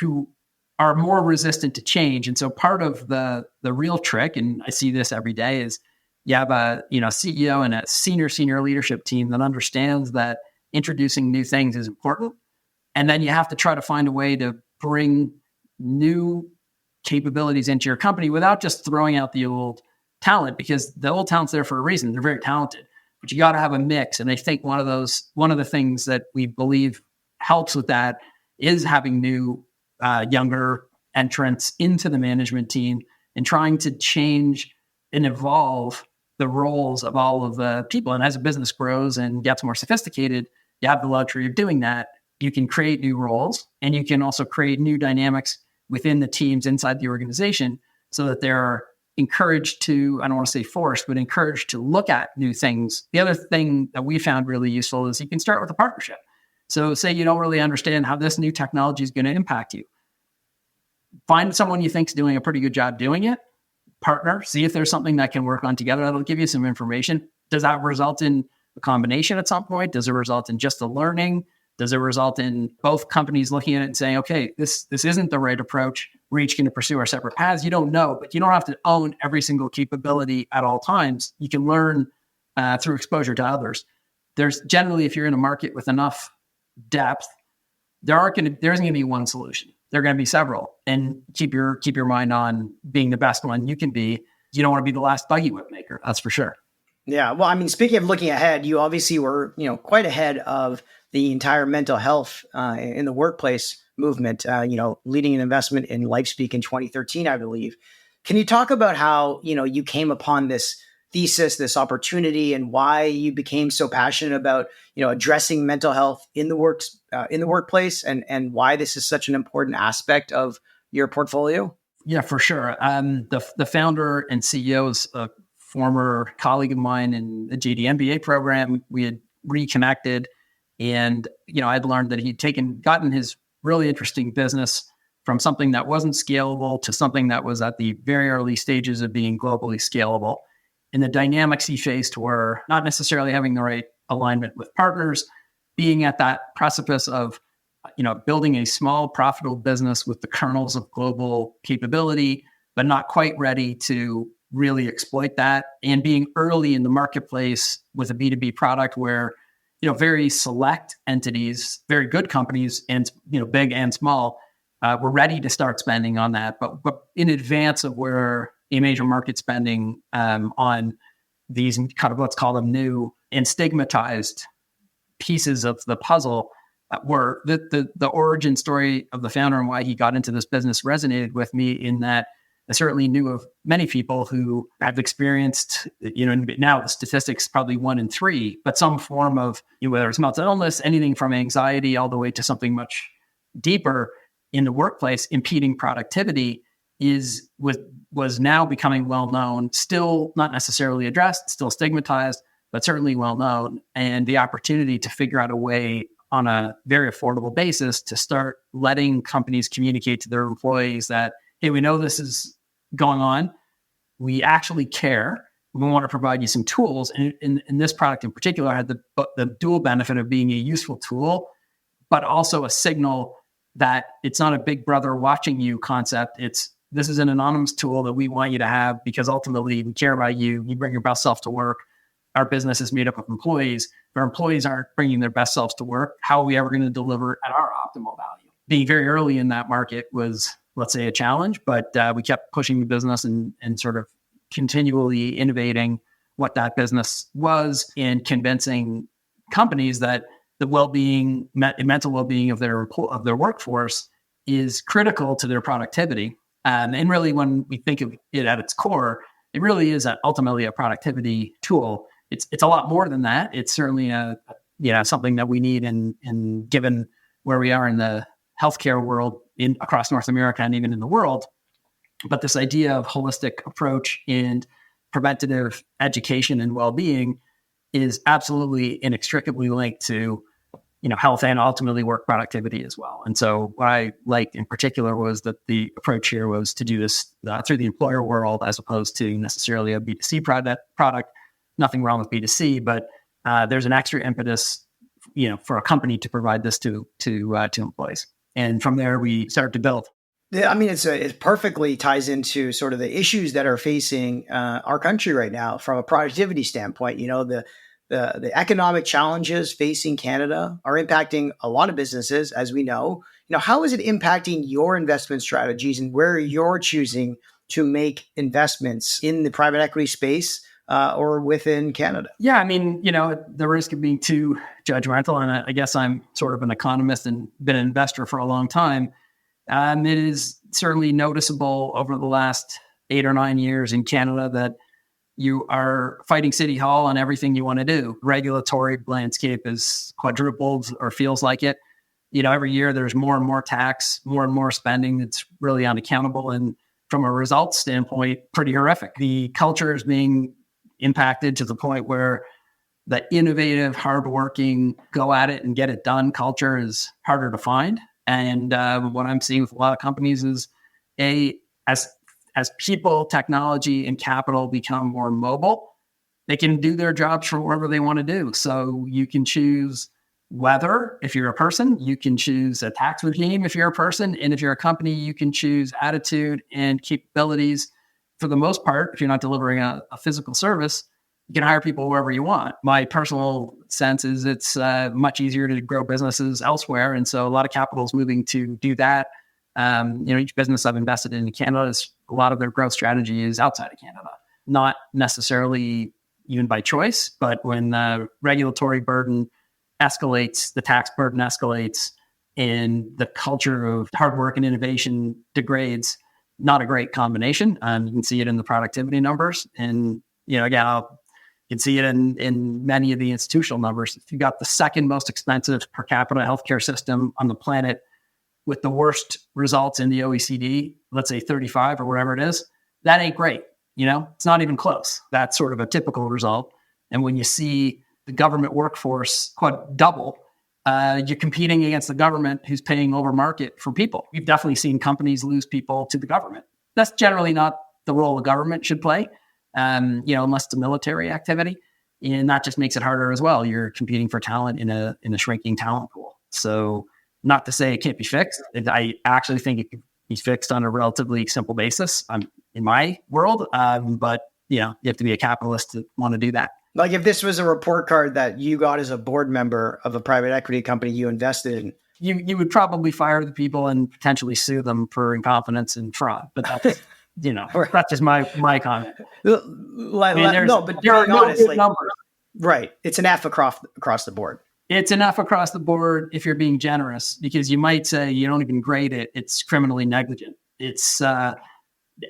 who are more resistant to change. And so part of the real trick, and I see this every day, is you have a CEO and a senior leadership team that understands that introducing new things is important. And then you have to try to find a way to bring new capabilities into your company without just throwing out the old talent, because the old talent's there for a reason. They're very talented, but you got to have a mix. And I think one of the things that we believe helps with that is having new, younger entrants into the management team and trying to change and evolve the roles of all of the people. And as a business grows and gets more sophisticated, you have the luxury of doing that. You can create new roles, and you can also create new dynamics within the teams inside the organization so that they're encouraged to, I don't want to say forced, but encouraged to look at new things. The other thing that we found really useful is you can start with a partnership. So say you don't really understand how this new technology is going to impact you. Find someone you think is doing a pretty good job doing it, partner, see if there's something that can work on together. That'll give you some information. Does that result in a combination at some point? Does it result in just the learning? Does it result in both companies looking at it and saying, okay, this isn't the right approach. We're each going to pursue our separate paths. You don't know, but you don't have to own every single capability at all times. You can learn through exposure to others. There's generally, if you're in a market with enough depth, there isn't going to be one solution. There are going to be several, and keep your mind on being the best one you can be. You don't want to be the last buggy whip maker. That's for sure. Yeah. Well, I mean, speaking of looking ahead, you obviously were, quite ahead of the entire mental health in the workplace movement, leading an investment in Lifespeak in 2013, I believe. Can you talk about how, you came upon this thesis, this opportunity, and why you became so passionate about, addressing mental health in the workplace, and why this is such an important aspect of your portfolio? Yeah, for sure. The founder and CEO is a former colleague of mine in the JD MBA program. We had reconnected, and I'd learned that he'd gotten his really interesting business from something that wasn't scalable to something that was at the very early stages of being globally scalable. And the dynamics he faced were not necessarily having the right alignment with partners, being at that precipice of, building a small profitable business with the kernels of global capability, but not quite ready to really exploit that, and being early in the marketplace with a B2B product where, very select entities, very good companies, and, big and small, were ready to start spending on that, but in advance of where a major market spending on these kind of, let's call them, new and stigmatized pieces of the puzzle were. The origin story of the founder and why he got into this business resonated with me, in that I certainly knew of many people who have experienced, now the statistics probably 1 in 3, but some form of, whether it's mental illness, anything from anxiety all the way to something much deeper in the workplace, impeding productivity, was now becoming well known, still not necessarily addressed, still stigmatized, but certainly well known. And the opportunity to figure out a way on a very affordable basis to start letting companies communicate to their employees that, hey, we know this is going on. We actually care. We want to provide you some tools. And in this product in particular, had the dual benefit of being a useful tool, but also a signal that it's not a big brother watching you concept. This is an anonymous tool that we want you to have because ultimately we care about you. You bring your best self to work. Our business is made up of employees. If our employees aren't bringing their best selves to work, how are we ever going to deliver at our optimal value? Being very early in that market was, let's say, a challenge, but we kept pushing the business and sort of continually innovating what that business was, and convincing companies that the well-being, mental well-being of their workforce is critical to their productivity. And really, when we think of it at its core, it really is ultimately a productivity tool. It's a lot more than that. It's certainly something that we need in given where we are in the healthcare world across North America and even in the world. But this idea of holistic approach and preventative education and well-being is absolutely inextricably linked to health and ultimately work productivity as well. And so what I liked in particular was that the approach here was to do this through the employer world as opposed to necessarily a B2C product. Nothing wrong with B2C, but there's an extra impetus, for a company to provide this to employees. And from there, we started to build. Yeah, I mean, it perfectly ties into sort of the issues that are facing our country right now from a productivity standpoint. The economic challenges facing Canada are impacting a lot of businesses, as we know. How is it impacting your investment strategies and where you're choosing to make investments in the private equity space or within Canada? Yeah, I mean, the risk of being too judgmental, and I guess I'm sort of an economist and been an investor for a long time. It is certainly noticeable over the last 8 or 9 years in Canada that you are fighting City Hall on everything you want to do. Regulatory landscape is quadrupled or feels like it. Every year there's more and more tax, more and more spending that's really unaccountable. And from a results standpoint, pretty horrific. The culture is being impacted to the point where the innovative, hardworking, go at it and get it done culture is harder to find. And what I'm seeing with a lot of companies is as people, technology, and capital become more mobile, they can do their jobs from wherever they want to do. So you can choose whether, if you're a person, you can choose a tax regime if you're a person. And if you're a company, you can choose attitude and capabilities. For the most part, if you're not delivering a physical service, you can hire people wherever you want. My personal sense is it's much easier to grow businesses elsewhere. And so a lot of capital is moving to do that. Each business I've invested in Canada, a lot of their growth strategy is outside of Canada. Not necessarily even by choice, but when the regulatory burden escalates, the tax burden escalates, and the culture of hard work and innovation degrades, not a great combination. You can see it in the productivity numbers. And, again, you can see it in many of the institutional numbers. If you got the second most expensive per capita healthcare system on the planet with the worst results in the OECD, let's say 35 or whatever it is, that ain't great. It's not even close. That's sort of a typical result. And when you see the government workforce double, you're competing against the government who's paying over market for people. We've definitely seen companies lose people to the government. That's generally not the role the government should play, unless it's a military activity. And that just makes it harder as well. You're competing for talent in a shrinking talent pool. So not to say it can't be fixed. I actually think it can be fixed on a relatively simple basis in my world. But, you have to be a capitalist to want to do that. Like if this was a report card that you got as a board member of a private equity company you invested in, you would probably fire the people and potentially sue them for incompetence and fraud. But that's, that's just my comment. But being honest, numbers. Right. It's an F across the board. It's enough across the board if you're being generous, because you might say you don't even grade it. It's criminally negligent. It's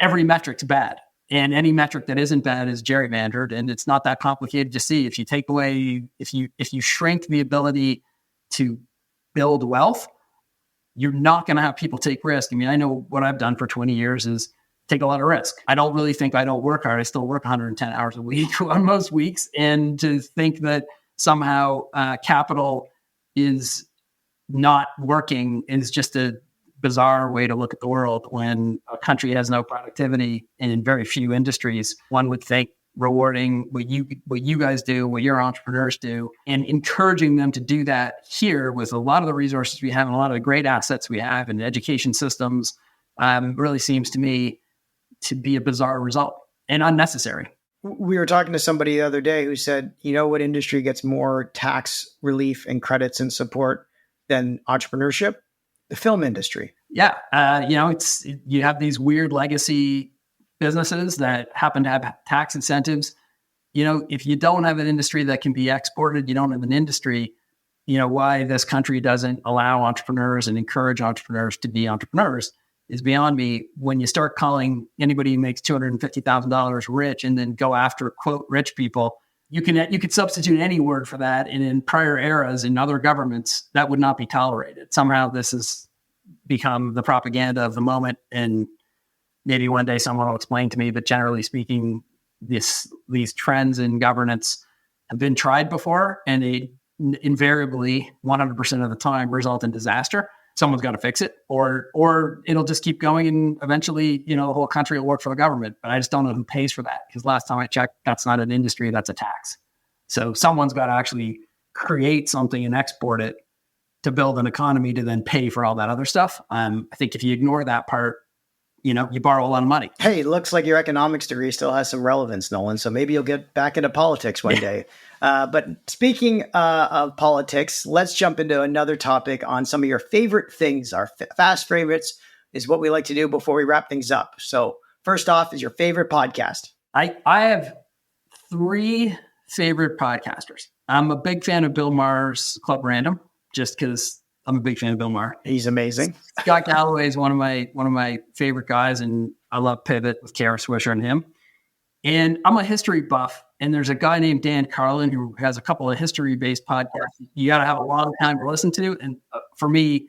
every metric's bad. And any metric that isn't bad is gerrymandered. And it's not that complicated to see. If you take away, if you shrink the ability to build wealth, you're not going to have people take risk. I mean, I know what I've done for 20 years is take a lot of risk. I don't really think I don't work hard. I still work 110 hours a week on most weeks. And to think that somehow capital is not working is just a bizarre way to look at the world. When a country has no productivity in very few industries, one would think rewarding what you guys do, what your entrepreneurs do, and encouraging them to do that here with a lot of the resources we have and a lot of the great assets we have in education systems really seems to me to be a bizarre result and unnecessary. We were talking to somebody the other day who said, what industry gets more tax relief and credits and support than entrepreneurship? The film industry. Yeah. You have these weird legacy businesses that happen to have tax incentives. If you don't have an industry that can be exported, you don't have an industry, why this country doesn't allow entrepreneurs and encourage entrepreneurs to be entrepreneurs is beyond me. When you start calling anybody who makes $250,000 rich and then go after, quote, rich people, you could substitute any word for that. And in prior eras in other governments, that would not be tolerated. Somehow this has become the propaganda of the moment. And maybe one day someone will explain to me, but generally speaking, these trends in governance have been tried before, and they invariably 100% of the time result in disaster. Someone's got to fix it, or it'll just keep going, and eventually, the whole country will work for the government. But I just don't know who pays for that, because last time I checked, that's not an industry, that's a tax. So someone's got to actually create something and export it to build an economy to then pay for all that other stuff. I think if you ignore that part, you borrow a lot of money. Hey, it looks like your economics degree still has some relevance, Nolan. So maybe you'll get back into politics one day. But speaking of politics, let's jump into another topic on some of your favorite things. Our fast favorites is what we like to do before we wrap things up. So first off is your favorite podcast. I have 3 favorite podcasters. I'm a big fan of Bill Maher's Club Random, just because I'm a big fan of Bill Maher. He's amazing. Scott Galloway is one of my favorite guys, and I love Pivot with Kara Swisher and him. And I'm a history buff, and there's a guy named Dan Carlin who has a couple of history-based podcasts. You got to have a long time to listen to, and for me,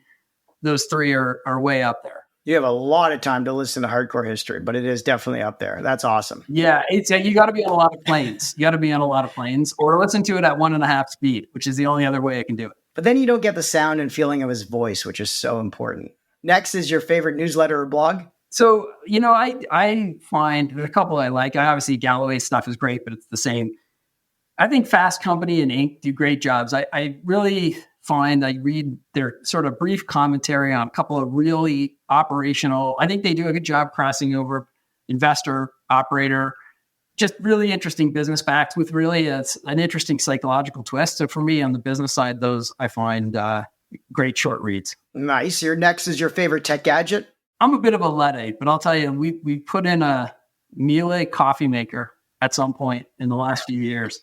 those 3 are way up there. You have a lot of time to listen to hardcore history, but it is definitely up there. That's awesome. Yeah, you got to be on a lot of planes. You got to be on a lot of planes, or listen to it at 1.5 speed, which is the only other way I can do it. But then you don't get the sound and feeling of his voice, which is so important. Next is your favorite newsletter or blog. So, I find there's a couple I like. Obviously, Galloway's stuff is great, but it's the same. I think Fast Company and Inc. do great jobs. I really find I read their sort of brief commentary on a couple of really operational. I think they do a good job crossing over investor, operator, just really interesting business facts with really an interesting psychological twist. So for me, on the business side, those I find great short reads. Nice. Your next is your favorite tech gadget. I'm a bit of a Luddite, but I'll tell you, we put in a Miele coffee maker at some point in the last few years.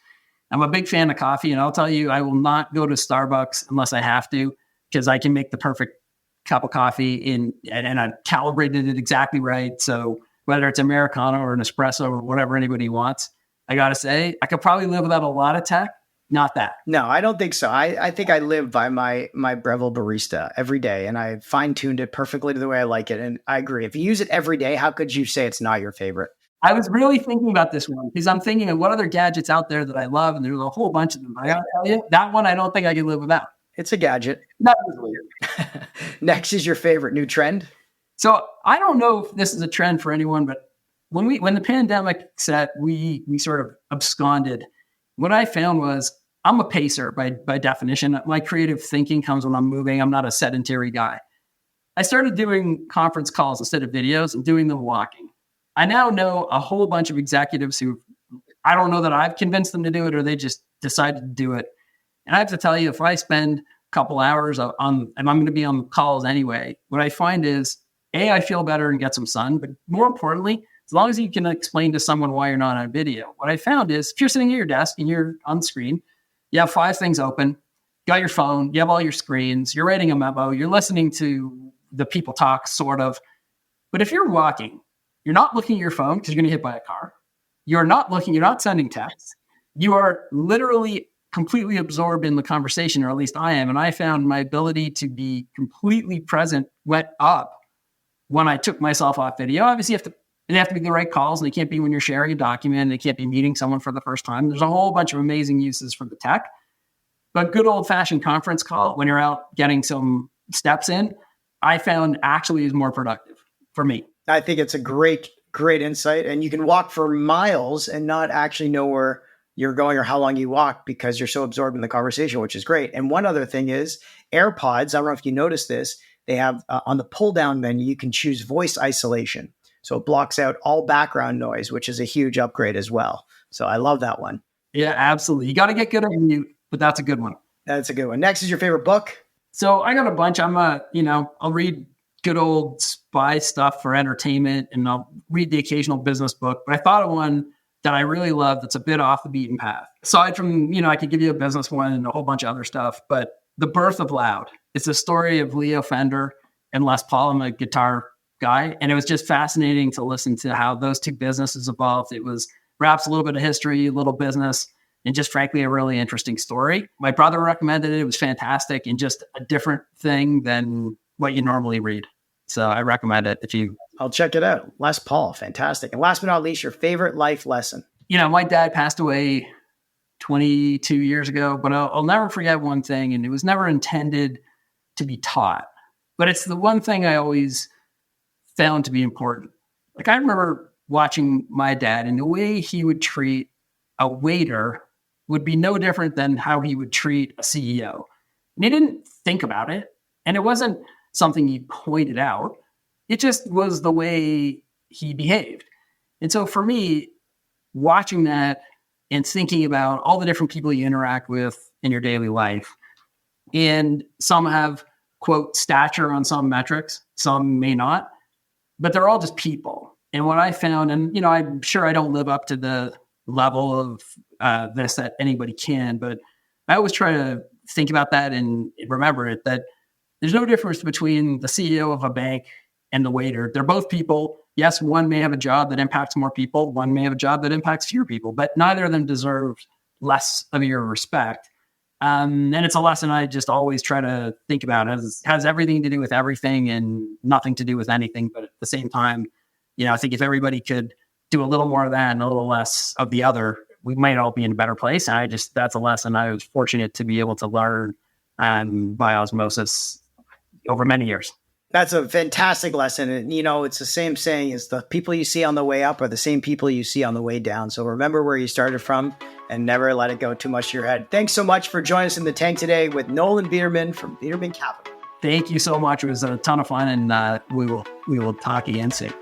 I'm a big fan of coffee, and I'll tell you, I will not go to Starbucks unless I have to, because I can make the perfect cup of coffee and I've calibrated it exactly right. So whether it's Americano or an espresso or whatever anybody wants, I got to say, I could probably live without a lot of tech. Not that. No, I don't think so. I think I live by my Breville barista every day, and I fine-tuned it perfectly to the way I like it. And I agree. If you use it every day, how could you say it's not your favorite? I was really thinking about this one because I'm thinking of what other gadgets out there that I love, and there's a whole bunch of them. I got to tell you, that one I don't think I can live without. It's a gadget. That was weird. Next is your favorite new trend. So I don't know if this is a trend for anyone, but when the pandemic set, we sort of absconded. What I found was I'm a pacer by definition. My creative thinking comes when I'm moving. I'm not a sedentary guy. I started doing conference calls instead of videos and doing them walking. I now know a whole bunch of executives who I don't know that I've convinced them to do it or they just decided to do it. And I have to tell you, if I spend a couple hours and I'm going to be on calls anyway, what I find is, I feel better and get some sun. But more importantly, as long as you can explain to someone why you're not on video, what I found is if you're sitting at your desk and you're on the screen, you have 5 things open, you got your phone, you have all your screens, you're writing a memo, you're listening to the people talk, sort of. But if you're walking, you're not looking at your phone because you're going to get hit by a car. You're not sending texts. You are literally completely absorbed in the conversation, or at least I am. And I found my ability to be completely present went up when I took myself off video. Obviously, they have to be the right calls, and they can't be when you're sharing a document. They can't be meeting someone for the first time. There's a whole bunch of amazing uses for the tech. But good old-fashioned conference call, when you're out getting some steps in, I found actually is more productive for me. I think it's a great insight. And you can walk for miles and not actually know where you're going or how long you walk because you're so absorbed in the conversation, which is great. And one other thing is AirPods. I don't know if you noticed this. They have on the pull-down menu, you can choose voice isolation. So it blocks out all background noise, which is a huge upgrade as well. So I love that one. Yeah, absolutely. You got to get good at mute, but that's a good one. That's a good one. Next is your favorite book. So I got a bunch. I'll read good old spy stuff for entertainment, and I'll read the occasional business book. But I thought of one that I really love that's a bit off the beaten path. Aside from, I could give you a business one and a whole bunch of other stuff, but The Birth of Loud. It's a story of Leo Fender and Les Paul. I'm a guitar guy, and it was just fascinating to listen to how those two businesses evolved. It was perhaps a little bit of history, a little business, and just frankly, a really interesting story. My brother recommended it. It was fantastic and just a different thing than what you normally read. So I recommend it I'll check it out. Les Paul, fantastic. And last but not least, your favorite life lesson. My dad passed away 22 years ago, but I'll never forget one thing, and it was never intended to be taught. But it's the one thing I always found to be important. Like, I remember watching my dad, and the way he would treat a waiter would be no different than how he would treat a CEO. And he didn't think about it. And it wasn't something he pointed out. It just was the way he behaved. And so for me, watching that and thinking about all the different people you interact with in your daily life, and some have, quote, stature on some metrics, some may not, but they're all just people. And what I found, and I'm sure I don't live up to the level of this that anybody can, but I always try to think about that and remember it, that there's no difference between the CEO of a bank and the waiter. They're both people. Yes, one may have a job that impacts more people. One may have a job that impacts fewer people, but neither of them deserves less of your respect. And it's a lesson I just always try to think about. It has everything to do with everything and nothing to do with anything. But at the same time, I think if everybody could do a little more of that and a little less of the other, we might all be in a better place. And that's a lesson I was fortunate to be able to learn by osmosis over many years. That's a fantastic lesson. And, it's the same saying as the people you see on the way up are the same people you see on the way down. So remember where you started from and never let it go too much to your head. Thanks so much for joining us in the tank today with Nolan Bederman from Bederman Capital. Thank you so much. It was a ton of fun, and we will talk again soon.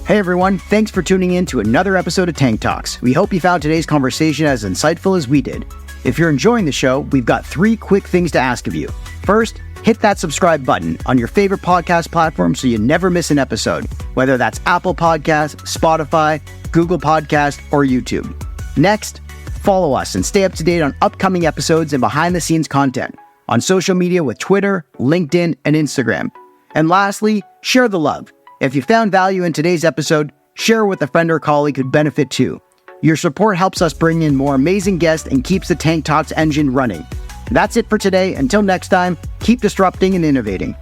Hey everyone, thanks for tuning in to another episode of Tank Talks. We hope you found today's conversation as insightful as we did. If you're enjoying the show, we've got 3 quick things to ask of you. First, hit that subscribe button on your favorite podcast platform so you never miss an episode, whether that's Apple Podcasts, Spotify, Google Podcasts, or YouTube. Next, follow us and stay up to date on upcoming episodes and behind-the-scenes content on social media with Twitter, LinkedIn, and Instagram. And lastly, share the love. If you found value in today's episode, share with a friend or colleague who'd benefit too. Your support helps us bring in more amazing guests and keeps the Tank Talks engine running. That's it for today. Until next time, keep disrupting and innovating.